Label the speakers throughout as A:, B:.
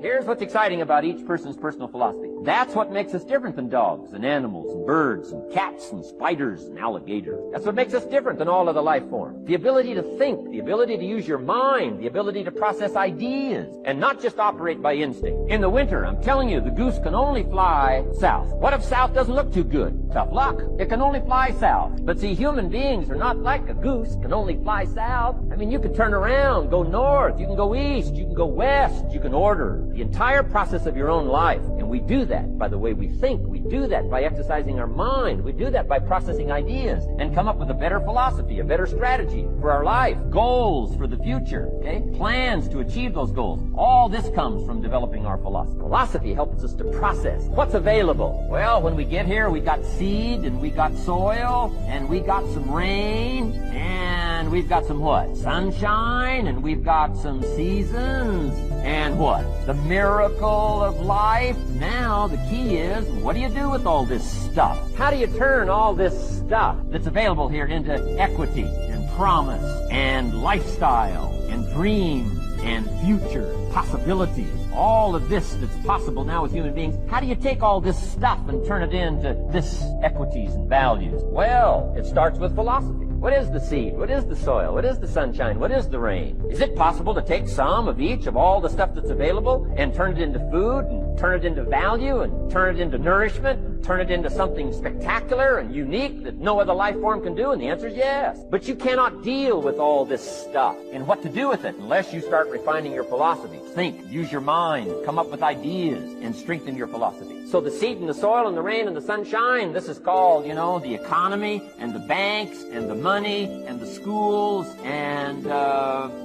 A: Here's what's exciting about each person's personal philosophy. That's what makes us different than dogs and animals and birds and cats and spiders and alligators. That's what makes us different than all other life forms. The ability to think, the ability to use your mind, the ability to process ideas, and not just operate by instinct. In the winter, I'm telling you, the goose can only fly south. What if south doesn't look too good? Tough luck. It can only fly south. But see, human beings are not like a goose, can only fly south. I mean, you can turn around, go north, you can go east, you can go west, you can order the entire process of your own life. And we do that by the way we think. We do that by exercising our mind. We do that by processing ideas and come up with a better philosophy, a better strategy for our life, goals for the future, okay? Plans to achieve those goals. All this comes from developing our philosophy. Philosophy helps us to process what's available. Well, when we get here, we got seed and we got soil and we got some rain and we've got some what? Sunshine, and we've got some seasons and what? The miracle of life. Now the key is, what do you do with all this stuff? How do you turn all this stuff that's available here into equity and promise and lifestyle and dreams and future possibilities? All of this that's possible now with human beings, how do you take all this stuff and turn it into this equities and values? Well, it starts with philosophy. What is the seed? What is the soil? What is the sunshine? What is the rain? Is it possible to take some of each of all the stuff that's available and turn it into food and turn it into value and turn it into nourishment and turn it into something spectacular and unique that no other life form can do? And the answer is yes. But you cannot deal with all this stuff and what to do with it unless you start refining your philosophy. Think, use your mind, come up with ideas, and strengthen your philosophy. So the seed and the soil and the rain and the sunshine, this is called, the economy and the banks and the money and the schools and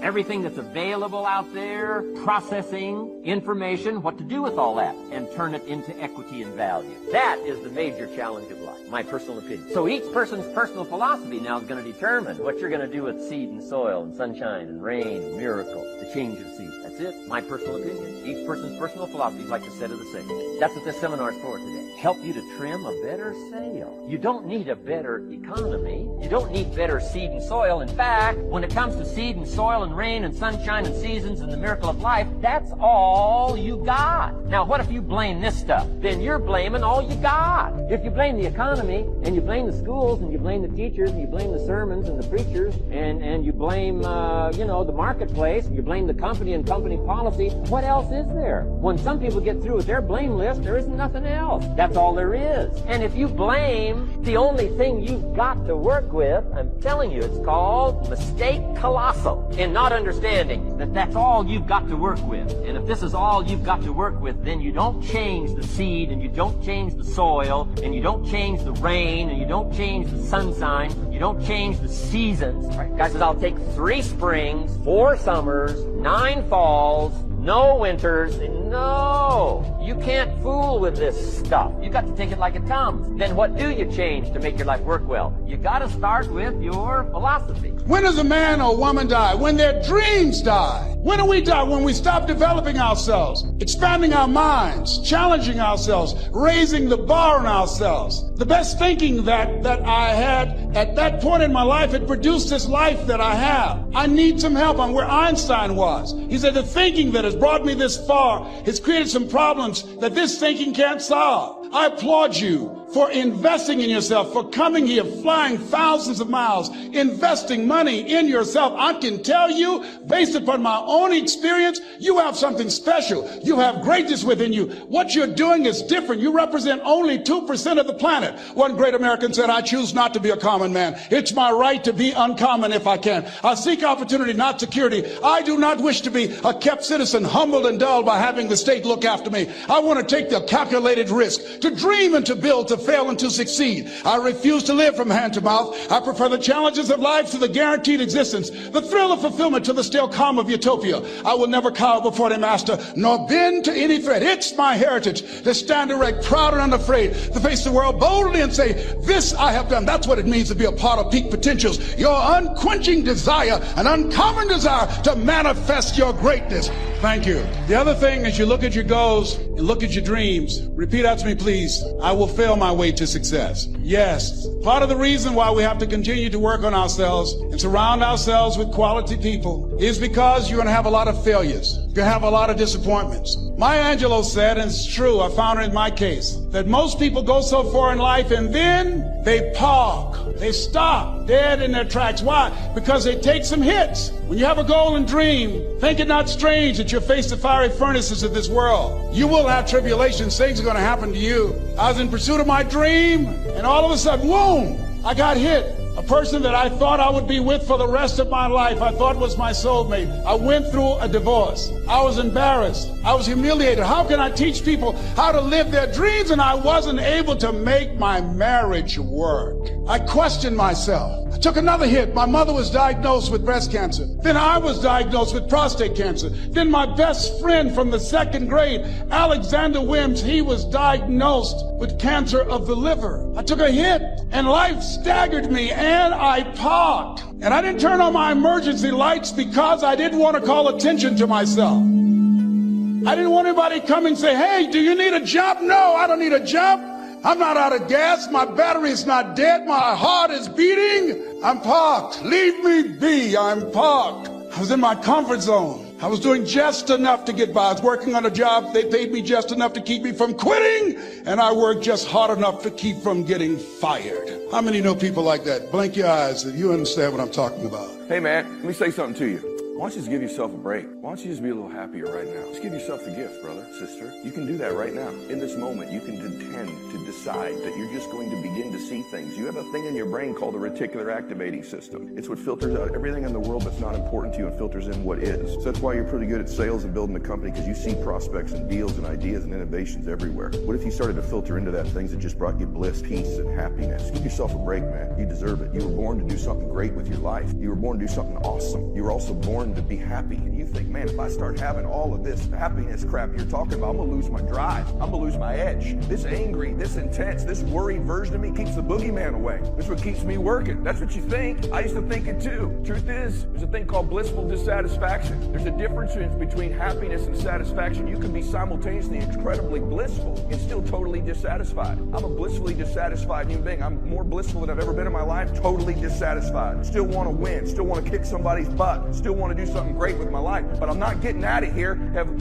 A: everything that's available out there, processing information, what to do with all that, and turn it into equity and value. That is the major challenge of life, my personal opinion. So each person's personal philosophy now is going to determine what you're going to do with seed and soil and sunshine and rain and miracle, the change of seed. That's it, my personal opinion. Each person's personal philosophy is like the set of the sail. That's what this seminar is for today. Help you to trim a better sail. You don't need a better economy. You don't need better seed and soil. In fact, when it comes to seed and soil and rain and sunshine and seasons and the miracle of life, that's all you got. Now, what if you blame this stuff? Then you're blaming all you got. If you blame the economy and you blame the schools and you blame the teachers and you blame the sermons and the preachers and you blame, the marketplace and you blame the company and company policy, what else is there? When some people get through with their blame list, there isn't nothing else. That's all there is. And if you blame the only thing you've got to work with, I'm telling you, it's called mistake colossal in not understanding that that's all you've got to work with. And if this is all you've got to work with, then you don't change the seed and you don't change the soil and you don't change the rain and you don't change the sunshine, you don't change the seasons. Right? Guy says, I'll take 3 springs, 4 summers, 9 falls, no winters. No, you can't fool with this stuff. You got to take it like it comes. Then what do you change to make your life work well? You got to start with your philosophy.
B: When does a man or woman die? When their dreams die. When do we die? When we stop developing ourselves, expanding our minds, challenging ourselves, raising the bar on ourselves. The best thinking that I had at that point in my life had produced this life that I have. I need some help. I'm where Einstein was. He said the thinking that has brought me this far has created some problems that this thinking can't solve. I applaud you for investing in yourself, for coming here, flying thousands of miles, investing money in yourself. I can tell you, based upon my own experience, you have something special. You have greatness within you. What you're doing is different. You represent only 2% of the planet. One great American said, I choose not to be a common man. It's my right to be uncommon if I can. I seek opportunity, not security. I do not wish to be a kept citizen, humbled and dulled by having the state look after me. I want to take the calculated risk, to dream and to build, to fail and to succeed. I refuse to live from hand to mouth. I prefer the challenges of life to the guaranteed existence, the thrill of fulfillment to the still calm of utopia. I will never cower before the master, nor bend to any threat. It's my heritage to stand erect, proud and unafraid, to face the world boldly and say, this I have done. That's what it means to be a part of peak potentials. Your unquenching desire, an uncommon desire to manifest your greatness. Thank you. The other thing is you look at your goals and look at your dreams. Repeat out to me, please. I will fail my way to success. Yes, part of the reason why we have to continue to work on ourselves and surround ourselves with quality people is because you're going to have a lot of failures. You're going to have a lot of disappointments. Maya Angelou said, and it's true, I found it in my case, that most people go so far in life and then they park. They stop dead in their tracks. Why? Because they take some hits. When you have a goal and dream, think it not strange that you face the fiery furnaces of this world. You will have tribulations. Things are going to happen to you. I was in pursuit of my dream, and all of a sudden, boom, I got hit. A person that I thought I would be with for the rest of my life, I thought was my soulmate. I went through a divorce. I was embarrassed. I was humiliated. How can I teach people how to live their dreams? And I wasn't able to make my marriage work. I questioned myself. I took another hit. My mother was diagnosed with breast cancer. Then I was diagnosed with prostate cancer. Then my best friend from the second grade, Alexander Wims, he was diagnosed with cancer of the liver. I took a hit and life staggered me and I parked. And I didn't turn on my emergency lights because I didn't want to call attention to myself. I didn't want anybody to come and say, hey, do you need a jump? No, I don't need a jump. I'm not out of gas. My battery is not dead. My heart is beating. I'm parked. Leave me be. I'm parked. I was in my comfort zone. I was doing just enough to get by. I was working on a job. They paid me just enough to keep me from quitting. And I worked just hard enough to keep from getting fired. How many know people like that? Blink your eyes if you understand what I'm talking about.
C: Hey, man, let me say something to you. Why don't you just give yourself a break? Why don't you just be a little happier right now? Just give yourself the gift, brother, sister. You can do that right now. In this moment, you can intend to decide that you're just going to begin to see things. You have a thing in your brain called the reticular activating system. It's what filters out everything in the world that's not important to you and filters in what is. So that's why you're pretty good at sales and building a company, because you see prospects and deals and ideas and innovations everywhere. What if you started to filter into that things that just brought you bliss, peace, and happiness? Give yourself a break, man. You deserve it. You were born to do something great with your life. You were born to do something awesome. You were also born to be happy. And you think, man, if I start having all of this happiness crap you're talking about, I'm going to lose my drive. I'm going to lose my edge. This angry, this intense, this worried version of me keeps the boogeyman away. This is what keeps me working. That's what you think. I used to think it too. Truth is, there's a thing called blissful dissatisfaction. There's a difference between happiness and satisfaction. You can be simultaneously incredibly blissful and still totally dissatisfied. I'm a blissfully dissatisfied human being. I'm more blissful than I've ever been in my life, totally dissatisfied. Still want to win, still want to kick somebody's butt, still want to do something great with my life, but I'm not getting out of here.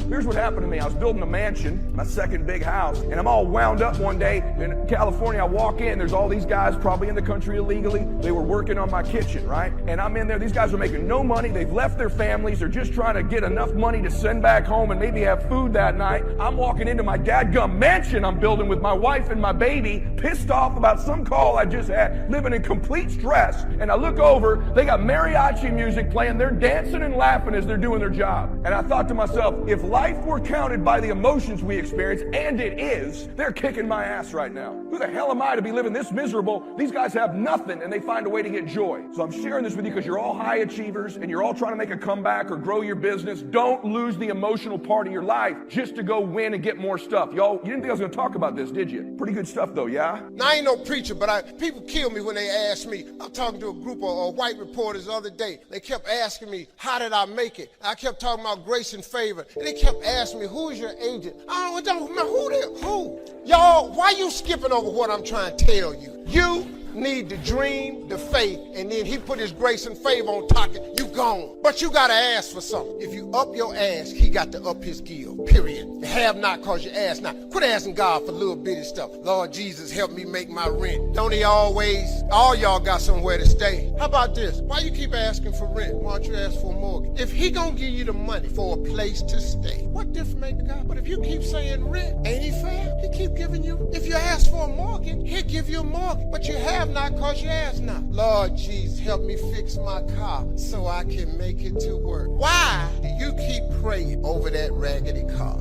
C: Here's what happened to me. I was building a mansion, my second big house, and I'm all wound up one day in California. I walk in, there's all these guys probably in the country illegally. They were working on my kitchen, right? And I'm in there. These guys are making no money. They've left their families. They're just trying to get enough money to send back home and maybe have food that night. I'm walking into my dadgum mansion I'm building with my wife and my baby, pissed off about some call I just had, living in complete stress. And I look over, they got mariachi music playing. They're dancing and laughing as they're doing their job. And I thought to myself, if life were counted by the emotions we experience, and it is, they're kicking my ass right now. Who the hell am I to be living this miserable? These guys have nothing and they find a way to get joy. So I'm sharing this with you because you're all high achievers and you're all trying to make a comeback or grow your business. Don't lose the emotional part of your life just to go win and get more stuff. Y'all, you didn't think I was going to talk about this, did you? Pretty good stuff though, yeah?
D: Now, I ain't no preacher, but people kill me when they ask me. I'm talking to a group of white reporters the other day. They kept asking me, how did I make it? I kept talking about grace and favor. And they kept asking me, who is your agent? I don't know who. Y'all, why you skipping over what I'm trying to tell you? You need the dream, the faith, and then he put his grace and favor on top of it, you gone. But you gotta ask for something. If you up your ass, he got to up his gill, period. You have not cause you ask not. Quit asking God for little bitty stuff. Lord Jesus, help me make my rent. Don't he always? All y'all got somewhere to stay. How about this? Why you keep asking for rent? Why don't you ask for a mortgage? If he gonna give you the money for a place to stay, what difference make God? But if you keep saying rent, ain't he fair? He keep giving you. If you ask for a mortgage, he'll give you a mortgage. But you have not cause you ask not. Lord Jesus, help me fix my car so I can make it to work. Why do you keep praying over that raggedy car?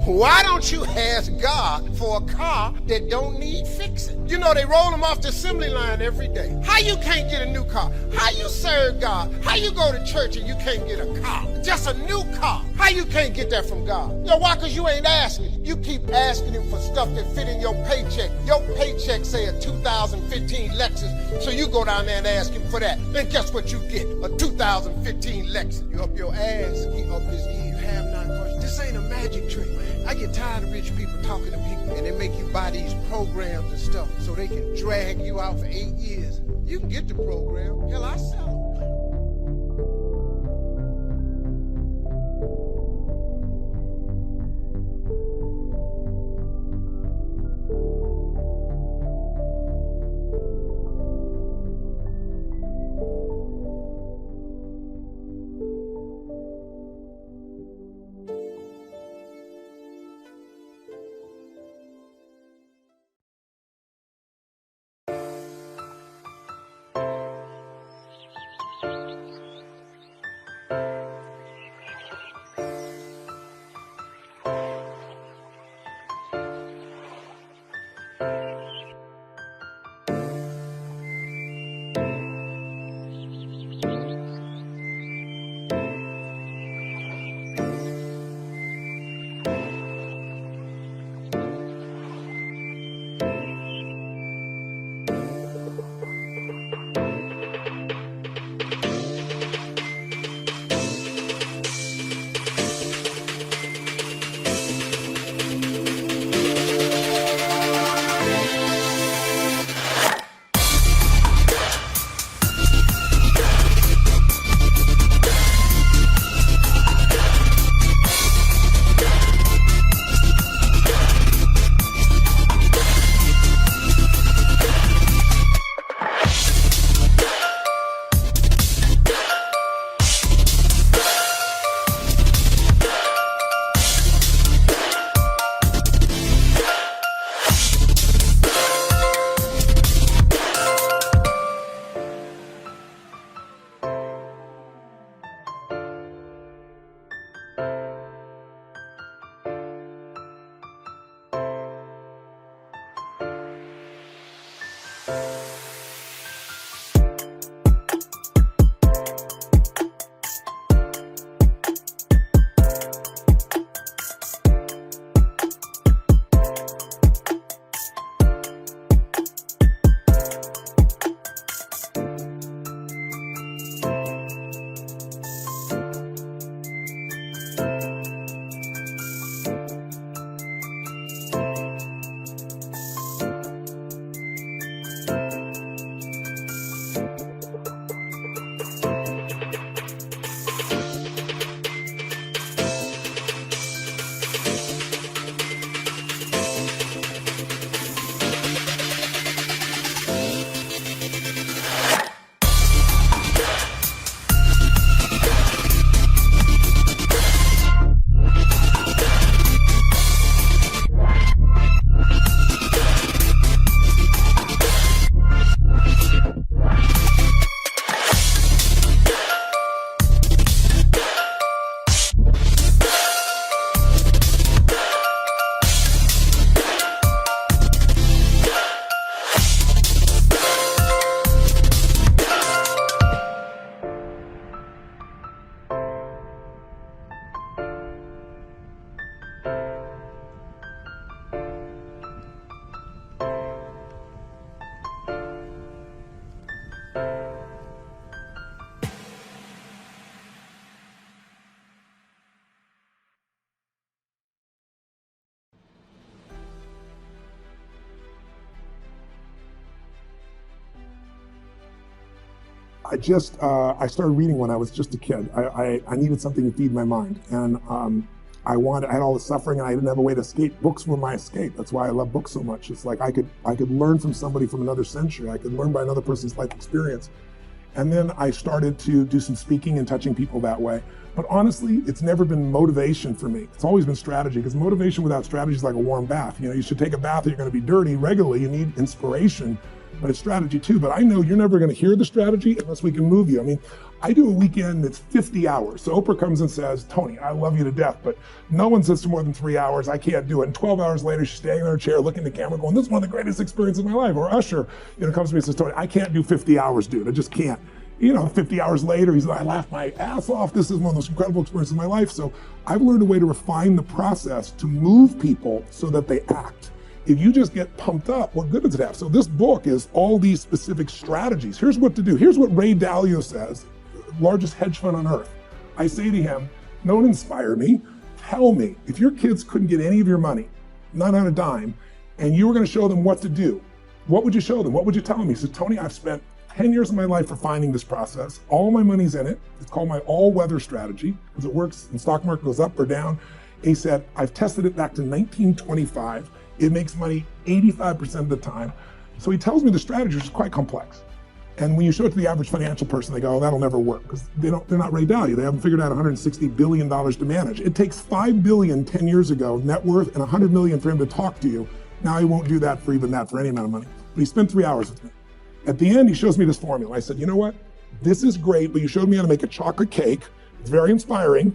D: Why don't you ask God for a car that don't need fixing? You know, they roll them off the assembly line every day. How you can't get a new car? How you serve God. How you go to church and you can't get a car? Just a new car. How you can't get that from God? You know why? Because you ain't asking. You keep asking him for stuff that fit in your paycheck. Your paycheck say a 2015 Lexus, so you go down there and ask him for that. Then guess what you get? A 2015 Lexus. You up your ass, he up his ear. Have not questions. This ain't a magic trick, man. I get tired of rich people talking to people and they make you buy these programs and stuff so they can drag you out for 8 years. You can get the program. Hell, I sell them.
E: I started reading when I was just a kid. I needed something to feed my mind, and I had all the suffering, and I didn't have a way to escape. Books were my escape. That's why I love books so much. It's like I could learn from somebody from another century. I could learn by another person's life experience. And then I started to do some speaking and touching people that way. But honestly, it's never been motivation for me. It's always been strategy, because motivation without strategy is like a warm bath. You know, you should take a bath or you're going to be dirty regularly. You need inspiration, but it's strategy too. But I know you're never going to hear the strategy unless we can move you. I mean, I do a weekend that's 50 hours. So Oprah comes and says, Tony, I love you to death, but no one sits for more than 3 hours. I can't do it. And 12 hours later, she's standing in her chair, looking at the camera going, this is one of the greatest experiences of my life. Or Usher, comes to me and says, Tony, I can't do 50 hours, dude. I just can't. 50 hours later, he's like, I laughed my ass off. This is one of the most incredible experiences of my life. So I've learned a way to refine the process to move people so that they act. If you just get pumped up, what good does it have? So this book is all these specific strategies. Here's what to do. Here's what Ray Dalio says, largest hedge fund on earth. I say to him, don't inspire me. Tell me, if your kids couldn't get any of your money, not on a dime, and you were going to show them what to do, what would you show them? What would you tell them? He said, Tony, I've spent 10 years of my life refining this process. All my money's in it. It's called my all-weather strategy because it works. The stock market goes up or down. And he said, I've tested it back to 1925. It makes money 85% of the time. So he tells me the strategy is quite complex. And when you show it to the average financial person, they go, oh, that'll never work because they're not Ray Dalio. They haven't figured out $160 billion to manage. It takes $5 billion 10 years ago net worth and $100 million for him to talk to you. Now he won't do that for even that for any amount of money. But he spent 3 hours with me. At the end, he shows me this formula. I said, you know what? This is great, but you showed me how to make a chocolate cake. It's very inspiring.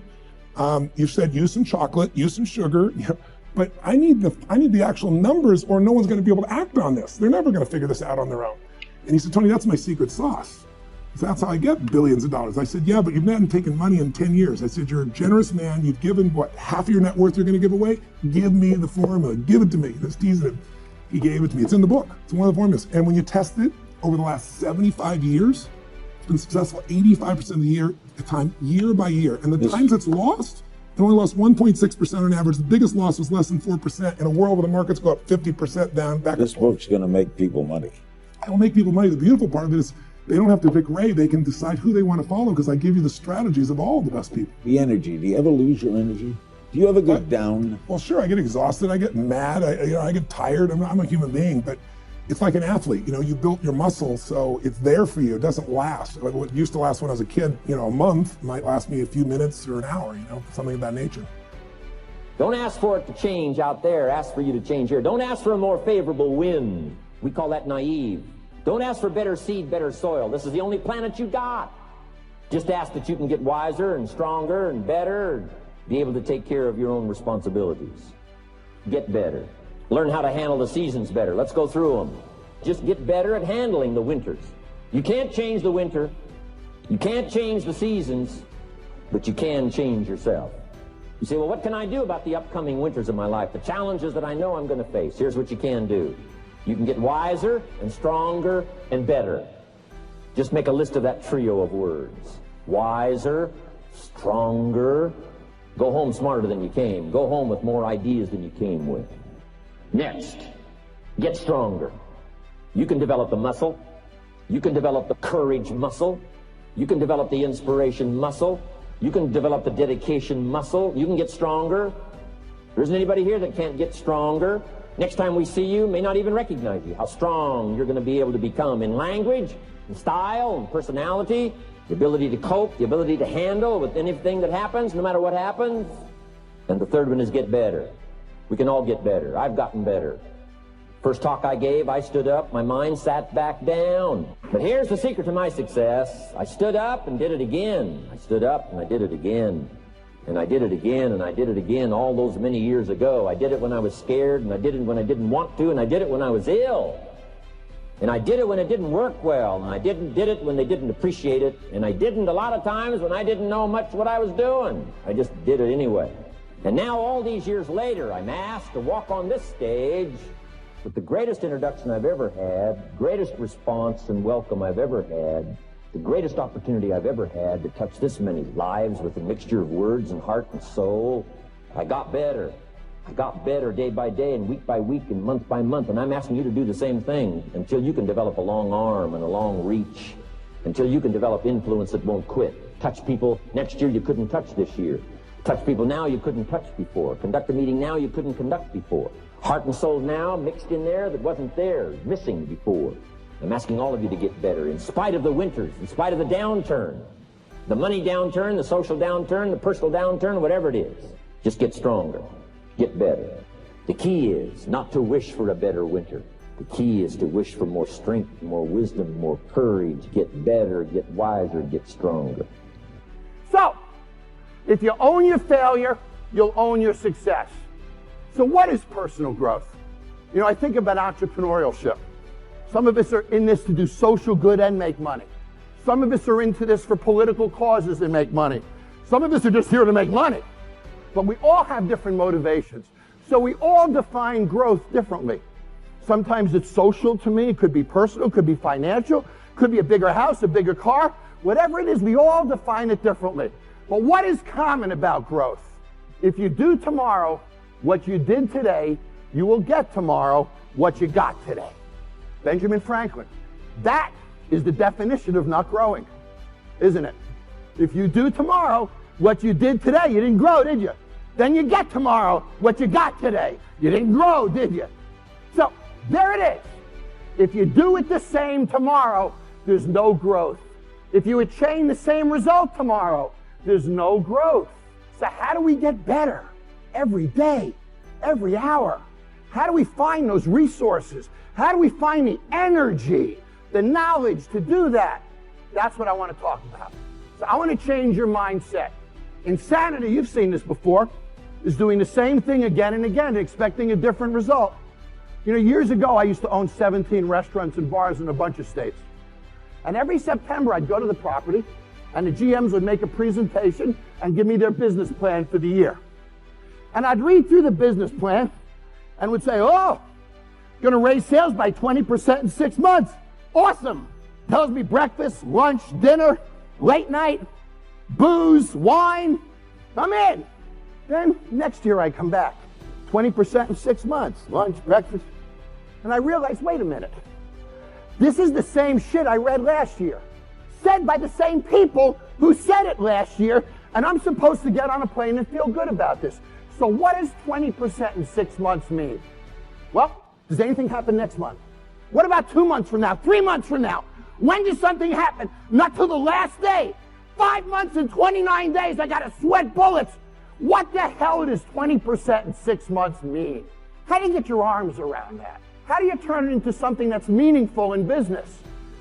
E: You said use some chocolate, use some sugar. But I need the actual numbers or no one's going to be able to act on this. They're never going to figure this out on their own. And he said, Tony, that's my secret sauce. So that's how I get billions of dollars. I said, yeah, but you've not taken money in 10 years. I said, you're a generous man. You've given, half of your net worth you're going to give away? Give me the formula. Give it to me. Let's tease it. He gave it to me. It's in the book. It's one of the formulas. And when you test it over the last 75 years, it's been successful 85% of the time, year by year. And the times it's lost, it only lost 1.6% on average. The biggest loss was less than 4% in a world where the markets go up 50% down.
F: This book's going to make people money.
E: It will make people money. The beautiful part of it is they don't have to pick Ray. They can decide who they want to follow because I give you the strategies of all the best people.
F: The energy. Do you ever lose your energy? Do you ever get down?
E: Well, sure. I get exhausted. I get mad. I get tired. I'm a human being, but it's like an athlete. You built your muscle, so it's there for you. It doesn't last. What used to last when I was a kid, a month might last me a few minutes or an hour, something of that nature.
A: Don't ask for it to change out there. Ask for you to change here. Don't ask for a more favorable wind. We call that naive. Don't ask for better seed, better soil. This is the only planet you got. Just ask that you can get wiser and stronger and better and be able to take care of your own responsibilities. Get better. Learn how to handle the seasons better. Let's go through them. Just get better at handling the winters. You can't change the winter. You can't change the seasons, but you can change yourself. You say, well, what can I do about the upcoming winters of my life? The challenges that I know I'm going to face. Here's what you can do. You can get wiser and stronger and better. Just make a list of that trio of words. Wiser, stronger. Go home smarter than you came. Go home with more ideas than you came with. Next, get stronger. You can develop the muscle. You can develop the courage muscle. You can develop the inspiration muscle. You can develop the dedication muscle. You can get stronger. There isn't anybody here that can't get stronger. Next time we see you, may not even recognize you. How strong you're going to be able to become in language, in style, and personality, the ability to cope, the ability to handle with anything that happens, no matter what happens. And the third one is get better. We can all get better. I've gotten better. First talk I gave, I stood up, my mind sat back down. But here's the secret to my success. I stood up and did it again. I stood up and I did it again. And I did it again, and I did it again all those many years ago. I did it when I was scared, and I did it when I didn't want to, and I did it when I was ill. And I did it when it didn't work well, and I did it when they didn't appreciate it, and I didn't a lot of times when I didn't know much what I was doing. I just did it anyway. And now all these years later, I'm asked to walk on this stage with the greatest introduction I've ever had, greatest response and welcome I've ever had, the greatest opportunity I've ever had to touch this many lives with a mixture of words and heart and soul. I got better. I got better day by day and week by week and month by month, and I'm asking you to do the same thing until you can develop a long arm and a long reach, until you can develop influence that won't quit. Touch people next year you couldn't touch this year. Touch people now you couldn't touch before. Conduct a meeting now you couldn't conduct before. Heart and soul now mixed in there that wasn't there, missing before. I'm asking all of you to get better in spite of the winters, in spite of the downturn, the money downturn, the social downturn, the personal downturn, whatever it is. Just get stronger, get better. The key is not to wish for a better winter. The key is to wish for more strength, more wisdom, more courage, get better, get wiser, get stronger.
G: So, if you own your failure, you'll own your success. So what is personal growth? I think about entrepreneurship. Some of us are in this to do social good and make money. Some of us are into this for political causes and make money. Some of us are just here to make money. But we all have different motivations. So we all define growth differently. Sometimes it's social to me, it could be personal, it could be financial, it could be a bigger house, a bigger car. Whatever it is, we all define it differently. But what is common about growth? If you do tomorrow what you did today, you will get tomorrow what you got today. Benjamin Franklin. That is the definition of not growing, isn't it? If you do tomorrow what you did today, you didn't grow, did you? Then you get tomorrow what you got today. You didn't grow, did you? So there it is. If you do it the same tomorrow, there's no growth. If you attain the same result tomorrow, there's no growth. So how do we get better every day, every hour? How do we find those resources? How do we find the energy, the knowledge to do that? That's what I want to talk about. So I want to change your mindset. Insanity, you've seen this before, is doing the same thing again and again, expecting a different result. You know, years ago, I used to own 17 restaurants and bars in a bunch of states. And every September, I'd go to the property, and the GMs would make a presentation and give me their business plan for the year. And I'd read through the business plan and would say, oh, going to raise sales by 20% in 6 months. Awesome. Tells me breakfast, lunch, dinner, late night, booze, wine. I'm in. Then next year I come back. 20% in 6 months, lunch, breakfast. And I realized, wait a minute. This is the same shit I read last year. Said by the same people who said it last year, and I'm supposed to get on a plane and feel good about this. So what does 20% in 6 months mean? Well, does anything happen next month? What about 2 months from now, 3 months from now? When does something happen? Not till the last day. 5 months and 29 days, I gotta sweat bullets. What the hell does 20% in 6 months mean? How do you get your arms around that? How do you turn it into something that's meaningful in business?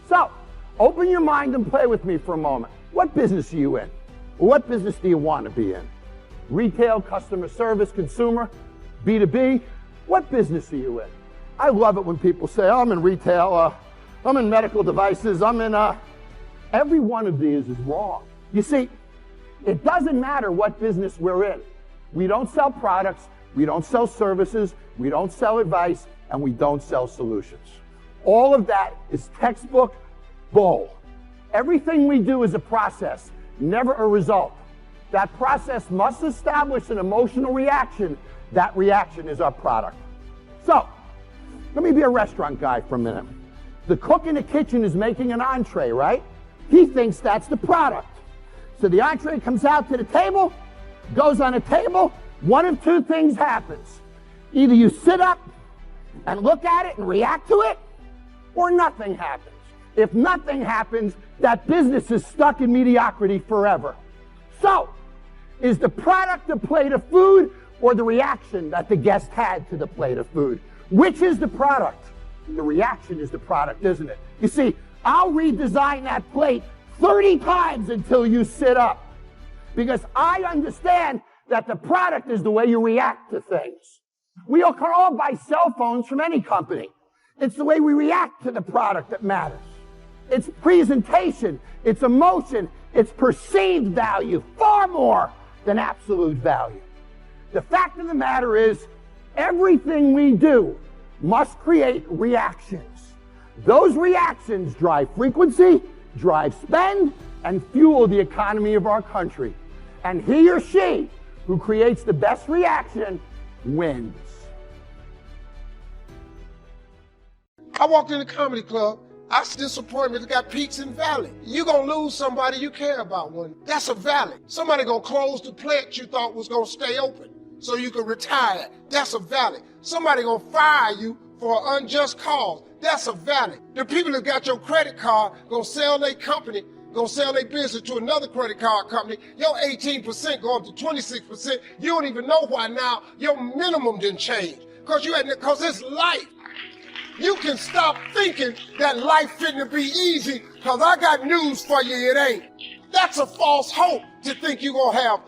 G: So, open your mind and play with me for a moment. What business are you in? Or what business do you want to be in? Retail, customer service, consumer, B2B? What business are you in? I love it when people say, oh, I'm in retail, I'm in medical devices, I'm in, every one of these is wrong. You see, it doesn't matter what business we're in. We don't sell products, we don't sell services, we don't sell advice, and we don't sell solutions. All of that is textbook bull. Everything we do is a process, never a result. That process must establish an emotional reaction. That reaction is our product. So, let me be a restaurant guy for a minute. The cook in the kitchen is making an entree, right? He thinks that's the product. So the entree comes out to the table, goes on a table, one of two things happens. Either you sit up and look at it and react to it, or nothing happens. If nothing happens, that business is stuck in mediocrity forever. So, is the product a plate of food or the reaction that the guest had to the plate of food? Which is the product? The reaction is the product, isn't it? You see, I'll redesign that plate 30 times until you sit up. Because I understand that the product is the way you react to things. We can all buy cell phones from any company. It's the way we react to the product that matters. It's presentation, it's emotion, it's perceived value, far more than absolute value. The fact of the matter is, everything we do must create reactions. Those reactions drive frequency, drive spend, and fuel the economy of our country. And he or she who creates the best reaction wins.
D: I walked in the comedy club. I see disappointment that got peaks and valleys. You're going to lose somebody you care about one. That's a valley. Somebody going to close the plant you thought was going to stay open so you could retire. That's a valley. Somebody going to fire you for an unjust cause. That's a valley. The people that got your credit card going to sell their company, going to sell their business to another credit card company. Your 18% go up to 26%. You don't even know why now your minimum didn't change. Because it's life. You can stop thinking that life fitting to be easy, because I got news for you, it ain't. That's a false hope to think you're going to have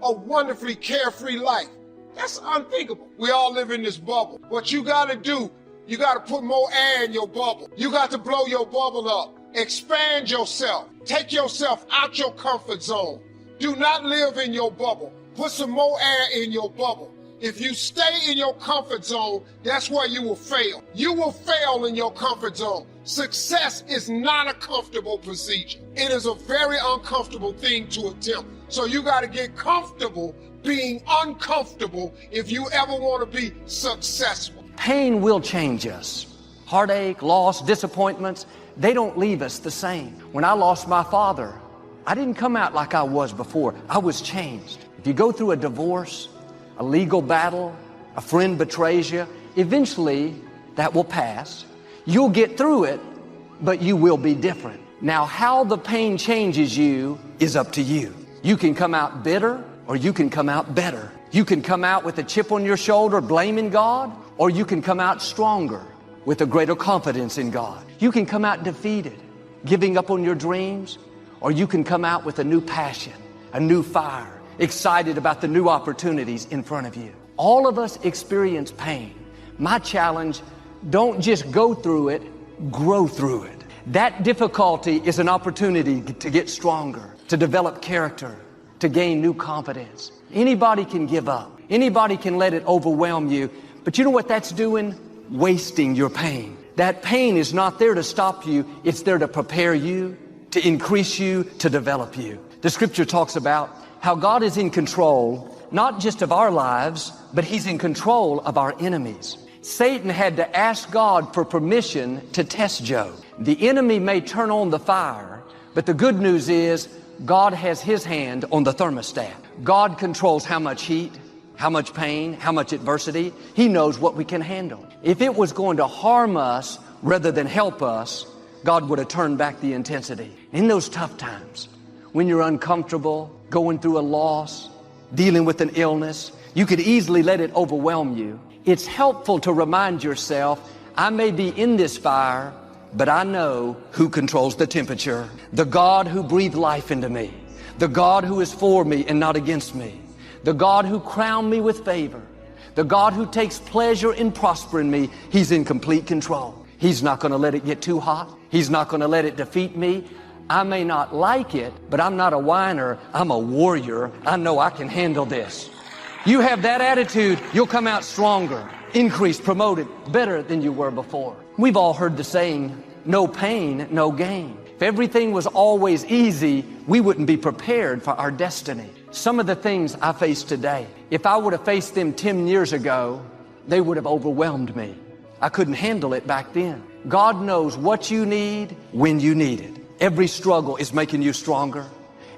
D: a wonderfully carefree life. That's unthinkable. We all live in this bubble. What you got to do, you got to put more air in your bubble. You got to blow your bubble up. Expand yourself. Take yourself out your comfort zone. Do not live in your bubble. Put some more air in your bubble. If you stay in your comfort zone, that's where you will fail. You will fail in your comfort zone. Success is not a comfortable procedure. It is a very uncomfortable thing to attempt. So you got to get comfortable being uncomfortable if you ever want to be successful.
H: Pain will change us. Heartache, loss, disappointments, they don't leave us the same. When I lost my father, I didn't come out like I was before. I was changed. If you go through a divorce, a legal battle, a friend betrays you, eventually that will pass. You'll get through it, but you will be different. Now, how the pain changes you is up to you. You can come out bitter, or you can come out better. You can come out with a chip on your shoulder blaming God, or you can come out stronger with a greater confidence in God. You can come out defeated, giving up on your dreams, or you can come out with a new passion, a new fire, excited about the new opportunities in front of you. All of us experience pain. My challenge, don't just go through it, grow through it. That difficulty is an opportunity to get stronger, to develop character, to gain new confidence. Anybody can give up. Anybody can let it overwhelm you. But you know what that's doing? Wasting your pain. That pain is not there to stop you. It's there to prepare you, to increase you, to develop you. The scripture talks about how God is in control, not just of our lives, but He's in control of our enemies. Satan had to ask God for permission to test Job. The enemy may turn on the fire, but the good news is God has His hand on the thermostat. God controls how much heat, how much pain, how much adversity. He knows what we can handle. If it was going to harm us rather than help us, God would have turned back the intensity. In those tough times, when you're uncomfortable, going through a loss, dealing with an illness, you could easily let it overwhelm you. It's helpful to remind yourself, I may be in this fire, but I know who controls the temperature. The God who breathed life into me. The God who is for me and not against me. The God who crowned me with favor. The God who takes pleasure in prospering me. He's in complete control. He's not going to let it get too hot. He's not going to let it defeat me. I may not like it, but I'm not a whiner. I'm a warrior. I know I can handle this. You have that attitude, you'll come out stronger, increased, promoted, better than you were before. We've all heard the saying, no pain, no gain. If everything was always easy, we wouldn't be prepared for our destiny. Some of the things I face today, if I would have faced them 10 years ago, they would have overwhelmed me. I couldn't handle it back then. God knows what you need when you need it. Every struggle is making you stronger.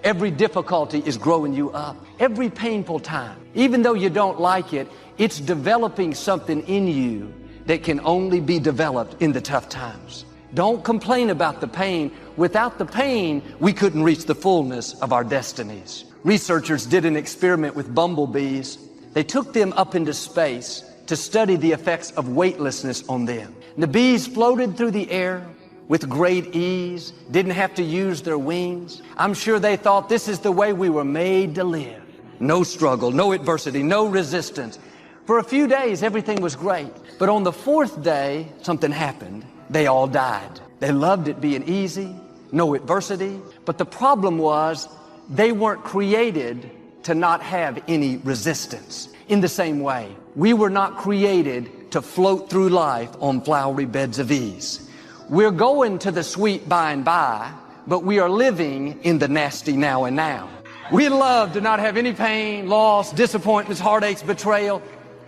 H: Every difficulty is growing you up. Every painful time, even though you don't like it, it's developing something in you that can only be developed in the tough times. Don't complain about the pain. Without the pain, we couldn't reach the fullness of our destinies. Researchers did an experiment with bumblebees. They took them up into space to study the effects of weightlessness on them. The bees floated through the air with great ease, didn't have to use their wings. I'm sure they thought this is the way we were made to live. No struggle, no adversity, no resistance. For a few days, everything was great. But on the fourth day, something happened. They all died. They loved it being easy, no adversity. But the problem was they weren't created to not have any resistance. In the same way, we were not created to float through life on flowery beds of ease. We're going to the sweet by and by, but we are living in the nasty now and now. We love to not have any pain, loss, disappointments, heartaches, betrayal.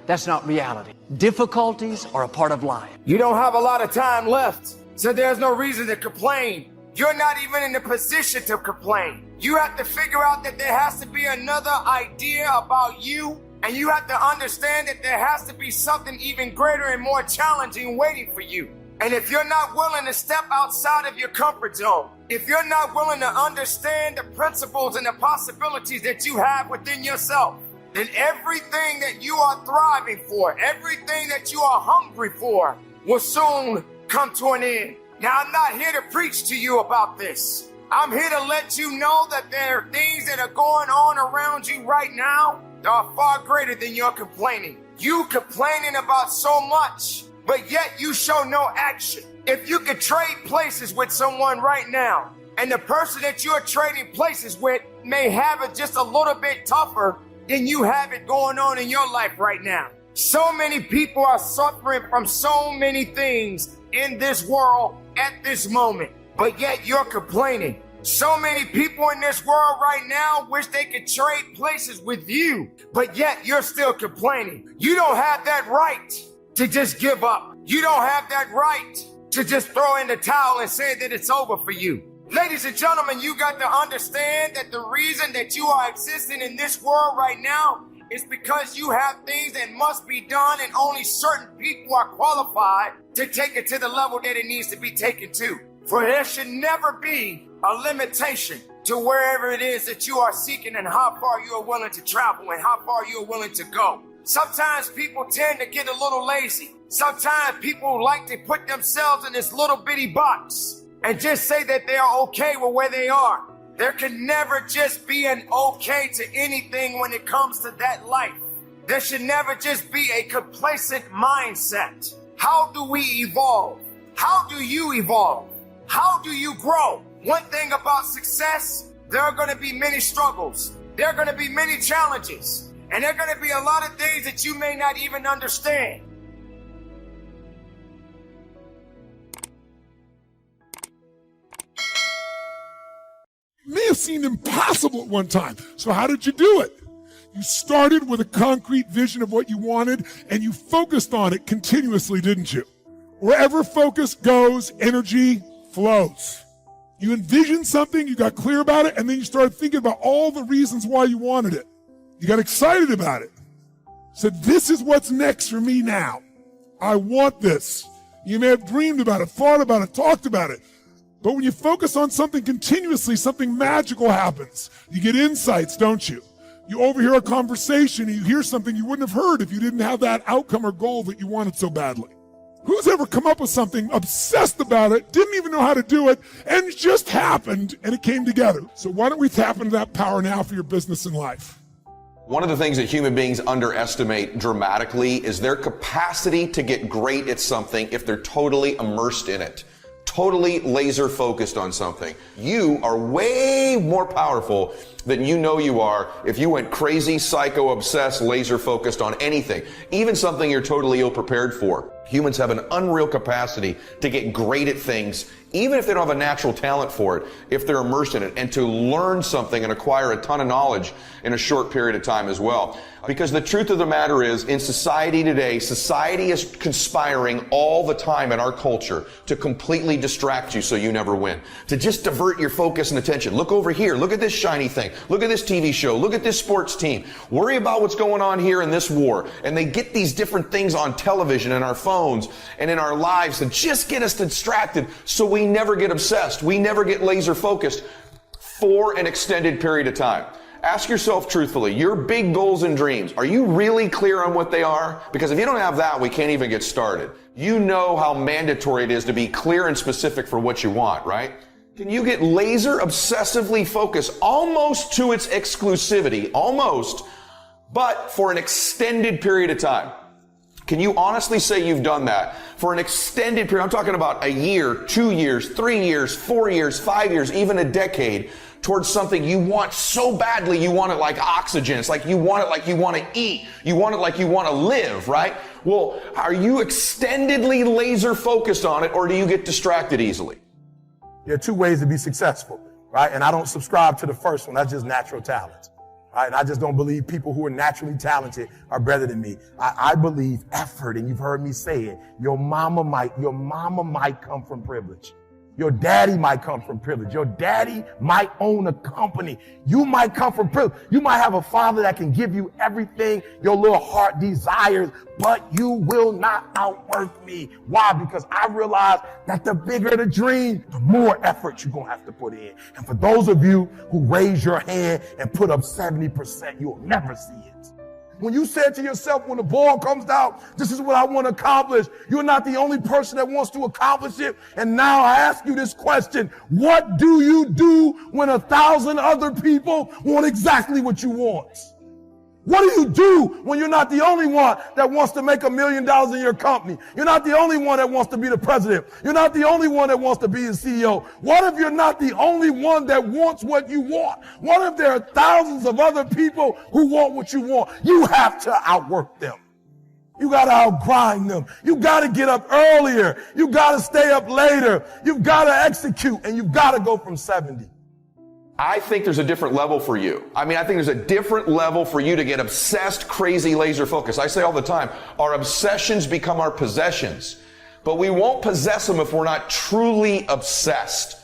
H: That's not reality. Difficulties are a part of life.
I: You don't have a lot of time left, so there's no reason to complain. You're not even in the position to complain. You have to figure out that there has to be another idea about you, and you have to understand that there has to be something even greater and more challenging waiting for you. And if you're not willing to step outside of your comfort zone, if you're not willing to understand the principles and the possibilities that you have within yourself, then everything that you are thriving for, everything that you are hungry for, will soon come to an end. Now, I'm not here to preach to you about this. I'm here to let you know that there are things that are going on around you right now that are far greater than your complaining. You complaining about so much, but yet you show no action. If you could trade places with someone right now, and the person that you're trading places with may have it just a little bit tougher than you have it going on in your life right now. So many people are suffering from so many things in this world at this moment, but yet you're complaining. So many people in this world right now wish they could trade places with you, but yet you're still complaining. You don't have that right to just give up. You don't have that right to just throw in the towel and say that it's over for you. Ladies and gentlemen, you got to understand that the reason that you are existing in this world right now is because you have things that must be done, and only certain people are qualified to take it to the level that it needs to be taken to. For there should never be a limitation to wherever it is that you are seeking and how far you are willing to travel and how far you are willing to go. Sometimes people tend to get a little lazy. Sometimes people like to put themselves in this little bitty box and just say that they are okay with where they are. There can never just be an okay to anything when it comes to that life. There should never just be a complacent mindset. How do we evolve? How do you evolve? How do you grow? One thing about success, there are going to be many struggles. There are going to be many challenges. And there are going to be a lot of things that you may not even understand.
J: May have seemed impossible at one time. So how did you do it? You started with a concrete vision of what you wanted, and you focused on it continuously, didn't you? Wherever focus goes, energy flows. You envisioned something, you got clear about it, and then you started thinking about all the reasons why you wanted it. You got excited about it. Said, this is what's next for me now. I want this. You may have dreamed about it, thought about it, talked about it. But when you focus on something continuously, something magical happens. You get insights, don't you? You overhear a conversation and you hear something you wouldn't have heard if you didn't have that outcome or goal that you wanted so badly. Who's ever come up with something, obsessed about it, didn't even know how to do it, and it just happened and it came together? So why don't we tap into that power now for your business and life?
K: One of the things that human beings underestimate dramatically is their capacity to get great at something if they're totally immersed in it. Totally laser focused on something. You are way more powerful than you know you are if you went crazy, psycho, obsessed, laser focused on anything, even something you're totally ill prepared for. Humans have an unreal capacity to get great at things, even if they don't have a natural talent for it, if they're immersed in it, and to learn something and acquire a ton of knowledge in a short period of time as well. Because the truth of the matter is, in society today, society is conspiring all the time in our culture to completely distract you so you never win. To just divert your focus and attention. Look over here. Look at this shiny thing. Look at this TV show. Look at this sports team. Worry about what's going on here in this war. And they get these different things on television and our phones and in our lives to just get us distracted so we never get obsessed. We never get laser focused for an extended period of time. Ask yourself truthfully, your big goals and dreams, are you really clear on what they are? Because if you don't have that, we can't even get started. You know how mandatory it is to be clear and specific for what you want, right? Can you get laser obsessively focused almost to its exclusivity, almost, but for an extended period of time? Can you honestly say you've done that for an extended period? I'm talking about a year, 2 years, 3 years, 4 years, 5 years, even a decade, towards something you want so badly. You want it like oxygen. It's like you want it like you want to eat. You want it like you want to live, right? Well, are you extendedly laser focused on it, or do you get distracted easily?
L: There are two ways to be successful, right? And I don't subscribe to the first one. That's just natural talent. Right? And I just don't believe people who are naturally talented are better than me. I believe effort, and you've heard me say it. Your mama might come from privilege. Your daddy might come from privilege. Your daddy might own a company. You might come from privilege. You might have a father that can give you everything your little heart desires, but you will not outwork me. Why? Because I realize that the bigger the dream, the more effort you're going to have to put in. And for those of you who raise your hand and put up 70%, you'll never see it. When you said to yourself, when the ball comes out, this is what I want to accomplish, you're not the only person that wants to accomplish it. And now I ask you this question: what do you do when 1,000 other people want exactly what you want? What do you do when you're not the only one that wants to make $1 million in your company? You're not the only one that wants to be the president. You're not the only one that wants to be the CEO. What if you're not the only one that wants what you want? What if there are thousands of other people who want what you want? You have to outwork them. You got to outgrind them. You got to get up earlier. You got to stay up later. You've got to execute, and you've got to go from 70.
K: I think there's a different level for you. I think there's a different level for you to get obsessed, crazy, laser focused. I say all the time, our obsessions become our possessions, but we won't possess them if we're not truly obsessed.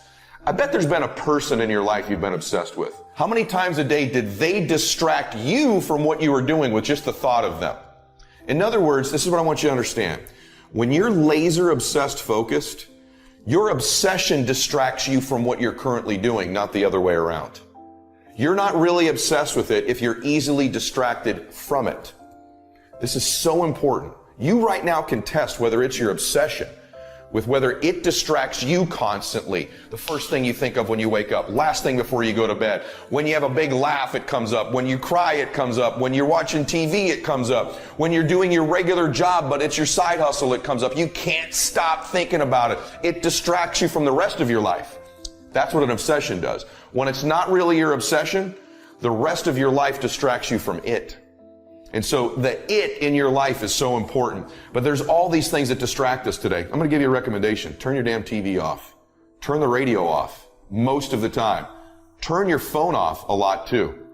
K: I bet there's been a person in your life you've been obsessed with. How many times a day did they distract you from what you were doing with just the thought of them? In other words, this is what I want you to understand. When you're laser obsessed focused, your obsession distracts you from what you're currently doing, not the other way around. You're not really obsessed with it if you're easily distracted from it. This is so important. You right now can test whether it's your obsession with whether it distracts you constantly. The first thing you think of when you wake up, last thing before you go to bed. When you have a big laugh, it comes up. When you cry, it comes up. When you're watching TV, it comes up. When you're doing your regular job, but it's your side hustle, it comes up. You can't stop thinking about it. It distracts you from the rest of your life. That's what an obsession does. When it's not really your obsession, the rest of your life distracts you from it. And so the it in your life is so important. But there's all these things that distract us today. I'm going to give you a recommendation. Turn your damn TV off. Turn the radio off most of the time. Turn your phone off a lot too.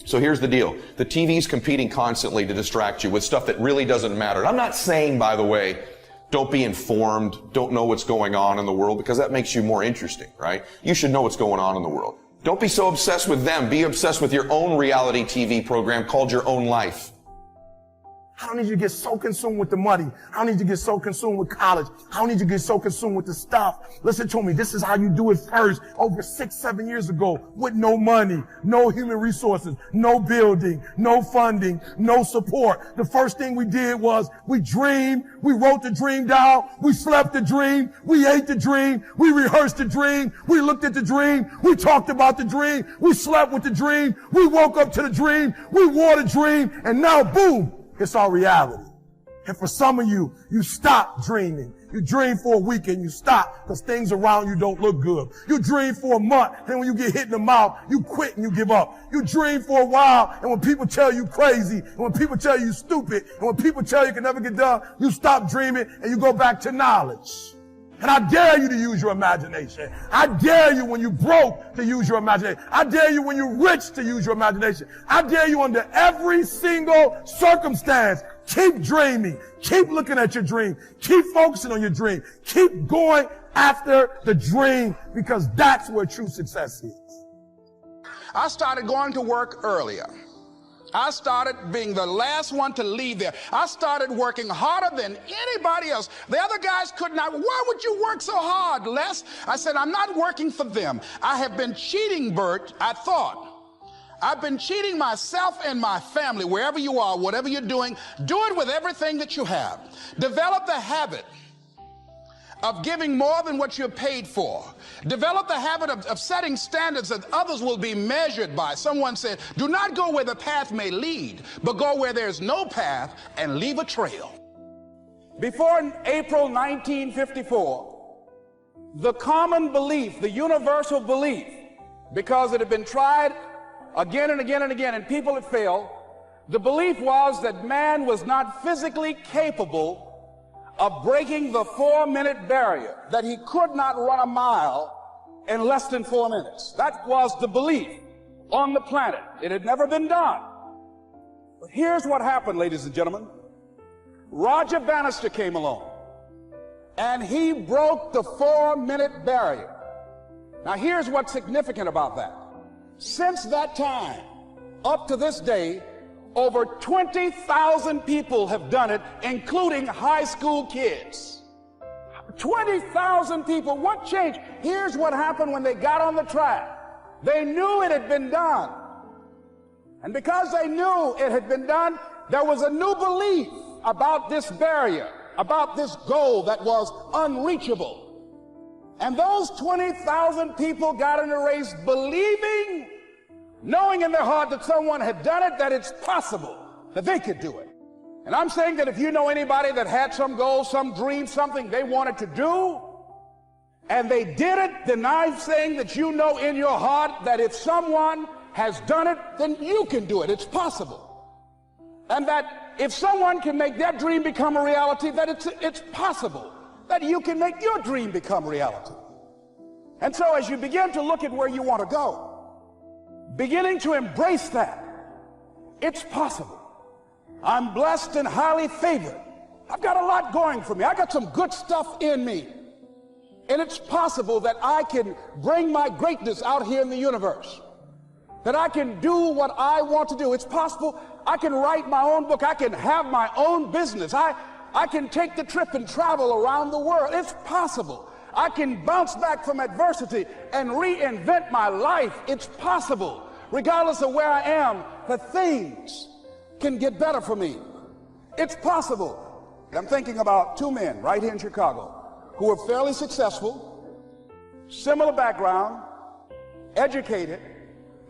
K: So here's the deal. The TV's competing constantly to distract you with stuff that really doesn't matter. And I'm not saying, by the way, don't be informed, don't know what's going on in the world, because that makes you more interesting, right? You should know what's going on in the world. Don't be so obsessed with them. Be obsessed with your own reality TV program called your own life.
L: I don't need you to get so consumed with the money. I don't need you to get so consumed with college. I don't need you to get so consumed with the stuff. Listen to me. This is how you do it first. Over 6-7 years ago, with no money, no human resources, no building, no funding, no support. The first thing we did was we dreamed. We wrote the dream down. We slept the dream. We ate the dream. We rehearsed the dream. We looked at the dream. We talked about the dream. We slept with the dream. We woke up to the dream. We wore the dream. And now, boom. It's our reality. And for some of you, you stop dreaming. You dream for a week and you stop because things around you don't look good. You dream for a month, and when you get hit in the mouth, you quit and you give up. You dream for a while, and when people tell you crazy, and when people tell you stupid, and when people tell you can never get done, you stop dreaming and you go back to knowledge. And I dare you to use your imagination. I dare you when you're broke to use your imagination. I dare you when you're rich to use your imagination. I dare you under every single circumstance. Keep dreaming. Keep looking at your dream. Keep focusing on your dream. Keep going after the dream, because that's where true success is.
B: I started going to work earlier. I started being the last one to leave there. I started working harder than anybody else. The other guys could not. Why would you work so hard, Les? I said, I'm not working for them. I have been cheating, Bert, I thought. I've been cheating myself and my family. Wherever you are, whatever you're doing, do it with everything that you have. Develop the habit of giving more than what you're paid for. Develop the habit of setting standards that others will be measured by. Someone said, do not go where the path may lead, but go where there's no path and leave a trail. Before April 1954, the common belief, the universal belief, because it had been tried again and again and again, and people had failed, the belief was that man was not physically capable of breaking the 4-minute barrier, that he could not run a mile in less than 4 minutes. That was the belief on the planet. It had never been done. But here's what happened, ladies and gentlemen. Roger Bannister came along, and he broke the 4-minute barrier. Now here's what's significant about that. Since that time, up to this day, over 20,000 people have done it, including high school kids. 20,000 people. What changed? Here's what happened when they got on the track. They knew it had been done. And because they knew it had been done, there was a new belief about this barrier, about this goal that was unreachable. And those 20,000 people got in a race believing knowing in their heart that someone had done it, that it's possible that they could do it. And I'm saying that if you know anybody that had some goal, some dream, something they wanted to do, and they did it, then I'm saying that you know in your heart that if someone has done it, then you can do it. It's possible. And that if someone can make their dream become a reality, that it's possible that you can make your dream become reality. And so as you begin to look at where you want to go, beginning to embrace that, it's possible. I'm blessed and highly favored. I've got a lot going for me. I got some good stuff in me. And it's possible that I can bring my greatness out here in the universe. That I can do what I want to do. It's possible I can write my own book. I can have my own business. I can take the trip and travel around the world. It's possible. I can bounce back from adversity and reinvent my life. It's possible. Regardless of where I am, that things can get better for me. It's possible. I'm thinking about two men right here in Chicago who were fairly successful, similar background, educated.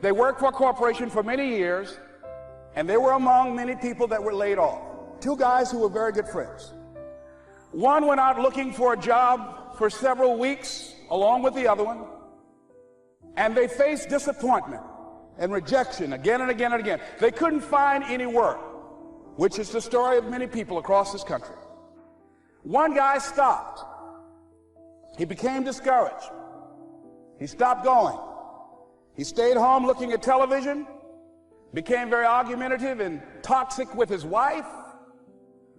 B: They worked for a corporation for many years, and they were among many people that were laid off. Two guys who were very good friends. One went out looking for a job for several weeks along with the other one, and they faced disappointment and rejection again and again and again. They couldn't find any work, which is the story of many people across this country. One guy stopped. He became discouraged. He stopped going. He stayed home looking at television, became very argumentative and toxic with his wife,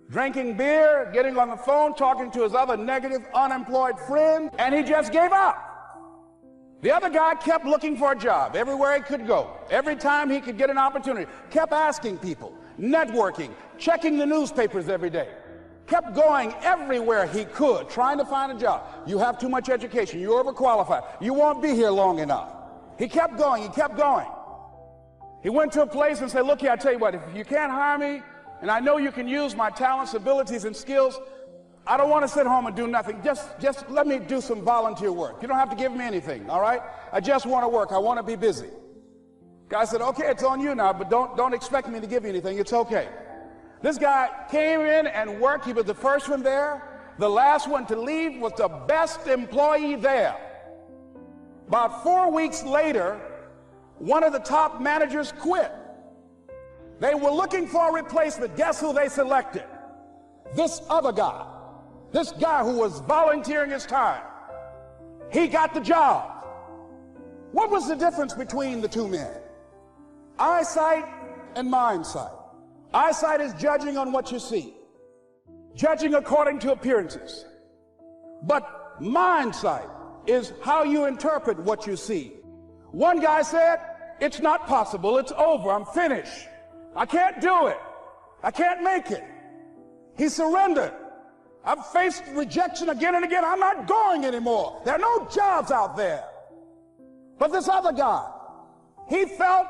B: drinking beer, getting on the phone, talking to his other negative, unemployed friend, and he just gave up. The other guy kept looking for a job everywhere he could go. Every time he could get an opportunity, kept asking people, networking, checking the newspapers every day. Kept going everywhere he could, trying to find a job. You have too much education. You're overqualified. You won't be here long enough. He kept going. He kept going. He went to a place and said, look here, I tell you what, if you can't hire me, and I know you can use my talents, abilities, and skills, I don't want to sit home and do nothing. Just let me do some volunteer work. You don't have to give me anything, all right? I just want to work. I want to be busy. Guy said, okay, it's on you now, but don't expect me to give you anything. It's okay. This guy came in and worked. He was the first one there. The last one to leave was the best employee there. About 4 weeks later, one of the top managers quit. They were looking for a replacement. Guess who they selected? This other guy. This guy who was volunteering his time. He got the job. What was the difference between the two men? Eyesight and mindsight. Eyesight is judging on what you see, judging according to appearances. But mindsight is how you interpret what you see. One guy said, it's not possible, it's over, I'm finished. I can't do it. I can't make it. He surrendered. I've faced rejection again and again. I'm not going anymore. There are no jobs out there. But this other guy, he felt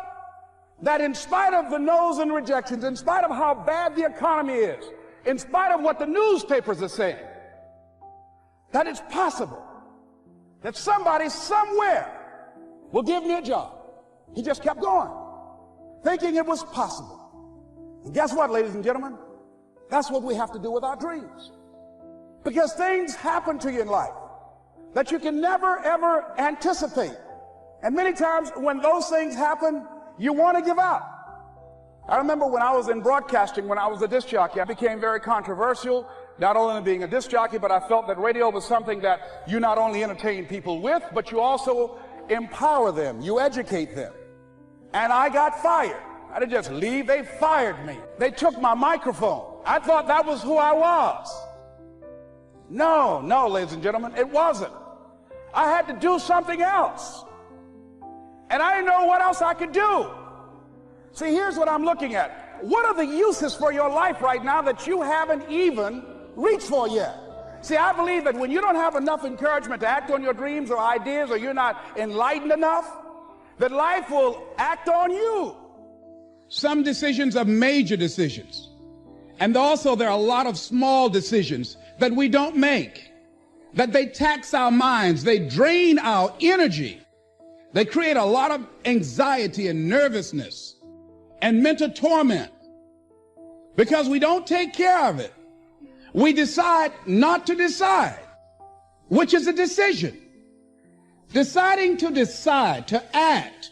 B: that in spite of the no's and rejections, in spite of how bad the economy is, in spite of what the newspapers are saying, that it's possible that somebody somewhere will give me a job. He just kept going, thinking it was possible. And guess what, ladies and gentlemen? That's what we have to do with our dreams. Because things happen to you in life that you can never, ever anticipate. And many times when those things happen, you want to give up. I remember when I was in broadcasting, when I was a disc jockey, I became very controversial, not only being a disc jockey, but I felt that radio was something that you not only entertain people with, but you also empower them, you educate them. And I got fired. I didn't just leave, they fired me. They took my microphone. I thought that was who I was. No, ladies and gentlemen, it wasn't. I had to do something else. And I didn't know what else I could do. See, here's what I'm looking at. What are the uses for your life right now that you haven't even reached for yet? See, I believe that when you don't have enough encouragement to act on your dreams or ideas, or you're not enlightened enough, that life will act on you. Some decisions are major decisions. And also there are a lot of small decisions that we don't make, that they tax our minds, they drain our energy, They create a lot of anxiety and nervousness and mental torment because we don't take care of it. We decide not to decide, which is a decision. Deciding to decide, to act,